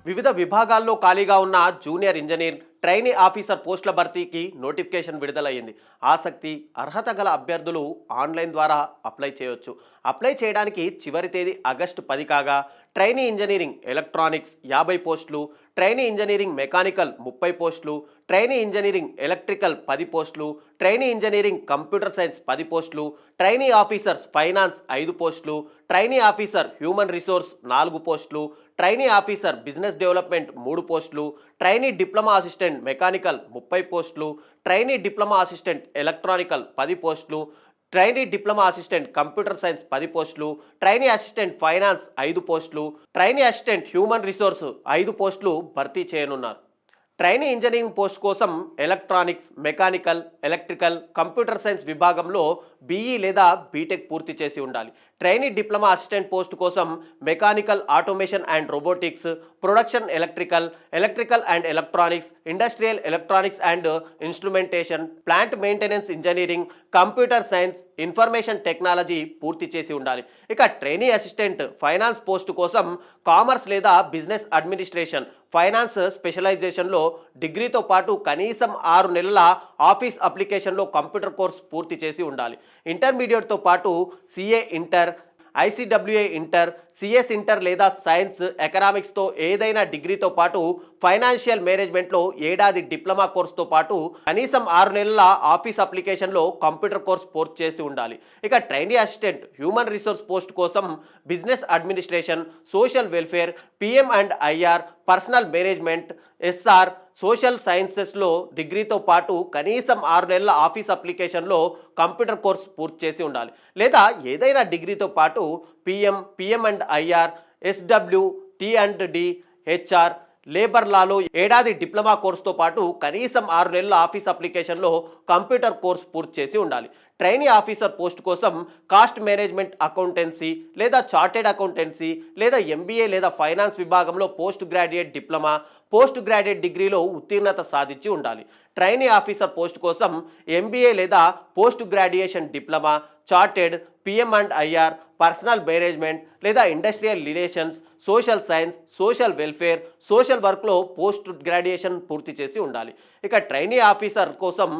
వివిధ విభాగాల్లో ఖాళీగా ఉన్న జూనియర్ ఇంజనీర్ ట్రైనీ ఆఫీసర్ పోస్టుల భర్తీకి నోటిఫికేషన్ విడుదలయ్యింది. ఆసక్తి అర్హత గల అభ్యర్థులు ఆన్లైన్ ద్వారా అప్లై చేయొచ్చు. అప్లై చేయడానికి చివరి తేదీ ఆగస్టు 10 కాగా ట్రైనీ ఇంజనీరింగ్ ఎలక్ట్రానిక్స్ 50 పోస్టులు, ట్రైనీ ఇంజనీరింగ్ మెకానికల్ 30 పోస్టులు, ట్రైనీ ఇంజనీరింగ్ ఎలక్ట్రికల్ 10 పోస్టులు, ట్రైనీ ఇంజనీరింగ్ కంప్యూటర్ సైన్స్ 10 పోస్టులు, ట్రైనీ ఆఫీసర్స్ ఫైనాన్స్ 5 పోస్టులు, ట్రైనీ ఆఫీసర్ హ్యూమన్ రిసోర్స్ 4 పోస్టులు, ట్రైనీ ఆఫీసర్ బిజినెస్ డెవలప్మెంట్ 3 పోస్టులు, ట్రైనీ డిప్లొమా అసిస్టెంట్ మెకానికల్ 30 పోస్టులు, ట్రైనీ డిప్లొమా అసిస్టెంట్ ఎలక్ట్రానికల్ 10 పోస్టులు, trainee diploma assistant computer science 10 పోస్టులు, trainee assistant finance 5 పోస్టులు, trainee assistant human resource 5 పోస్టులు భర్తీ చేయనున్నారు. ట్రైనీ ఇంజనీరింగ్ పోస్ట్ కోసం electronics, mechanical, electrical, computer science విభాగంలో బీఈ లేదా బీటెక్ పూర్తి చేసి ఉండాలి. ట్రైనీ డిప్లొమా అసిస్టెంట్ పోస్ట్ కోసం mechanical, automation and robotics, production electrical, electrical and electronics, industrial electronics and instrumentation, plant maintenance engineering, computer science, information technology పూర్తి చేసి ఉండాలి. ఇక ట్రైనీ అసిస్టెంట్ ఫైనాన్స్ పోస్ట్ కోసం కామర్స్ లేదా బిజినెస్ అడ్మినిస్ట్రేషన్, ఫైనాన్స్ స్పెషలైజేషన్లో డిగ్రీతో పాటు కనీసం 6 నెలల ఆఫీస్ అప్లికేషన్లో కంప్యూటర్ కోర్స్ పూర్తి చేసి ఉండాలి. ఇంటర్మీడియట్తో పాటు CA inter, ICWA inter, CS inter లేదా సైన్స్, ఎకనామిక్స్తో ఏదైనా డిగ్రీతో పాటు ఫైనాన్షియల్ మేనేజ్మెంట్లో ఏడాది డిప్లొమా కోర్సుతో పాటు కనీసం 6 నెలల ఆఫీస్ అప్లికేషన్లో కంప్యూటర్ కోర్స్ పూర్తి చేసి ఉండాలి. ఇక trainee assistant human resource post కోసం business administration, social welfare, PM and IR, personnel management, SR, social సైన్సెస్లో డిగ్రీతో పాటు కనీసం 6 నెలల ఆఫీస్ అప్లికేషన్లో కంప్యూటర్ కోర్స్ పూర్తి చేసి ఉండాలి. లేదా ఏదైనా డిగ్రీతో పాటు PM and IR, SW, T and D, HR, labour లాలో ఏడాది డిప్లొమా కోర్సుతో పాటు కనీసం 6 నెలల ఆఫీస్ అప్లికేషన్లో కంప్యూటర్ కోర్స్ పూర్తి చేసి ఉండాలి. ట్రైనీ ఆఫీసర్ పోస్ట్ కోసం కాస్ట్ మేనేజ్మెంట్ అకౌంటెన్సీ లేదా చార్టెడ్ అకౌంటెన్సీ లేదా ఎంబీఏ లేదా ఫైనాన్స్ విభాగంలో post graduate diploma, post graduate డిగ్రీలో ఉత్తీర్ణత సాధించి ఉండాలి. ట్రైనీ ఆఫీసర్ పోస్ట్ కోసం ఎంబీఏ లేదా post graduation diploma, chartered, PM and IR, personnel management లేదా industrial relations, social science, social welfare, social వర్క్లో పోస్ట్ గ్రాడ్యుయేషన్ పూర్తి చేసి ఉండాలి. ఇక ట్రైనీ ఆఫీసర్ కోసం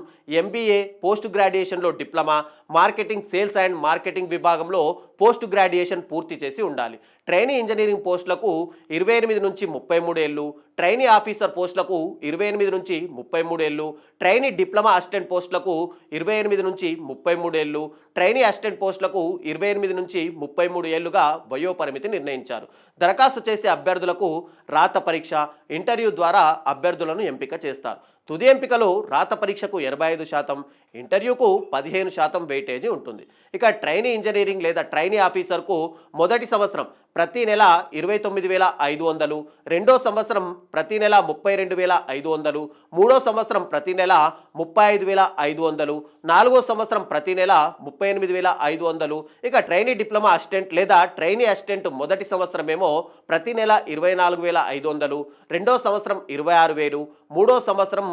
ఎంబీఏ, పోస్ట్ గ్రాడ్యుయేషన్లో diploma, marketing, sales and marketing విభాగంలో పోస్ట్ గ్రాడ్యుయేషన్ పూర్తి చేసి ఉండాలి. ట్రైనీ ఇంజనీరింగ్ పోస్టులకు 28 నుంచి 33 ఏళ్ళు, ట్రైనీ ఆఫీసర్ పోస్టులకు 28 నుంచి 33 ఏళ్ళు, ట్రైనీ డిప్లొమా అసిస్టెంట్ పోస్టులకు 28 నుంచి 33 ఏళ్ళు, ట్రైనీ అసిస్టెంట్ పోస్టులకు 28 నుంచి 33 ఏళ్లుగా వయోపరిమితి నిర్ణయించారు. దరఖాస్తు చేసే అభ్యర్థులకు రాత పరీక్ష, ఇంటర్వ్యూ ద్వారా అభ్యర్థులను ఎంపిక చేస్తారు. తుది ఎంపికలో రాత పరీక్షకు 85%, ఇంటర్వ్యూకు 15% వెయిటేజీ ఉంటుంది. ఇక ట్రైనీ ఇంజనీరింగ్ లేదా ట్రైనీ ఆఫీసర్కు మొదటి సంవత్సరం ప్రతి నెల 29,500, రెండో సంవత్సరం ప్రతి నెల 32,500, మూడో సంవత్సరం ప్రతి నెల 35,500, నాలుగో సంవత్సరం ప్రతి నెల 38,500. ఇక ట్రైనీ డిప్లొమా అసిస్టెంట్ లేదా ట్రైనీ అసిస్టెంట్ మొదటి సంవత్సరమేమో ప్రతి నెల 24,500, రెండో సంవత్సరం 26,000, మూడో సంవత్సరం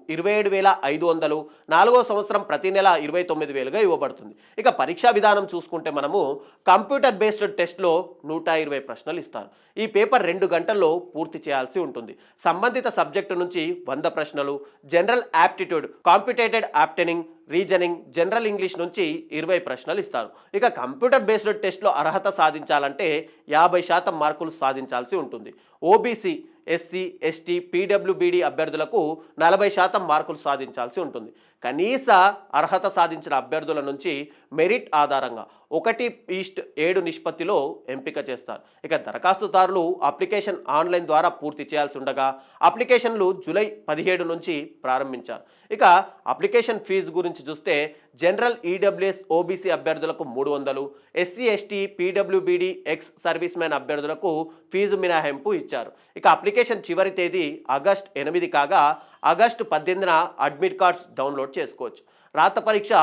27,500, నాలుగో సంవత్సరం ప్రతి నెల 29,000గా ఇవ్వబడుతుంది. ఇక పరీక్షా విధానం చూసుకుంటే మనము కంప్యూటర్ బేస్డ్ టెస్ట్లో 120 ప్రశ్నలు ఇస్తారు. ఈ పేపర్ 2 గంటల్లో పూర్తి చేయాల్సి ఉంటుంది. సంబంధిత సబ్జెక్టు నుంచి 100 ప్రశ్నలు, జనరల్ యాప్టిట్యూడ్, కాంపిటేటెడ్ ఆప్టెనింగ్, రీజనింగ్, జనరల్ ఇంగ్లీష్ నుంచి 20 ప్రశ్నలు ఇస్తారు. ఇక కంప్యూటర్ బేస్డ్ టెస్ట్లో అర్హత సాధించాలంటే 50% మార్కులు సాధించాల్సి ఉంటుంది. ఓబీసీ, ఎస్సీ, ఎస్టీ, పీడబ్ల్యూబీడీ అభ్యర్థులకు 40% మార్కులు సాధించాల్సి ఉంటుంది. కనీస అర్హత సాధించిన అభ్యర్థుల నుంచి మెరిట్ ఆధారంగా 1:7 నిష్పత్తిలో ఎంపిక చేస్తారు. ఇక దరఖాస్తుదారులు అప్లికేషన్ ఆన్లైన్ ద్వారా పూర్తి చేయాల్సి ఉండగా అప్లికేషన్లు జూలై 17 నుంచి ప్రారంభించారు. ఇక అప్లికేషన్ ఫీజు గురించి చూస్తే జనరల్, ఈడబ్ల్యూఎస్, ఓబీసీ అభ్యర్థులకు 300, SC, ST, PWBD, ex service man అభ్యర్థులకు ఫీజు మినహాయింపు ఇచ్చారు. ఇక అప్లికేషన్ చివరి తేదీ ఆగస్టు 8 కాగా ఆగస్టు 18న అడ్మిట్ కార్డ్స్ డౌన్లోడ్ చేసుకోవచ్చు. రాత పరీక్ష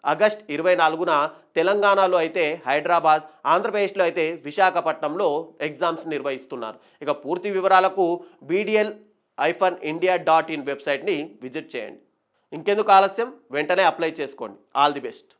ఆగస్టు 24న తెలంగాణలో అయితే హైదరాబాద్, ఆంధ్రప్రదేశ్లో అయితే విశాఖపట్నంలో ఎగ్జామ్స్ నిర్వహిస్తున్నారు. ఇక పూర్తి వివరాలకు bdl-india.in వెబ్సైట్ని విజిట్ చేయండి. ఇంకెందుకు ఆలస్యం, వెంటనే అప్లై చేసుకోండి. All the best.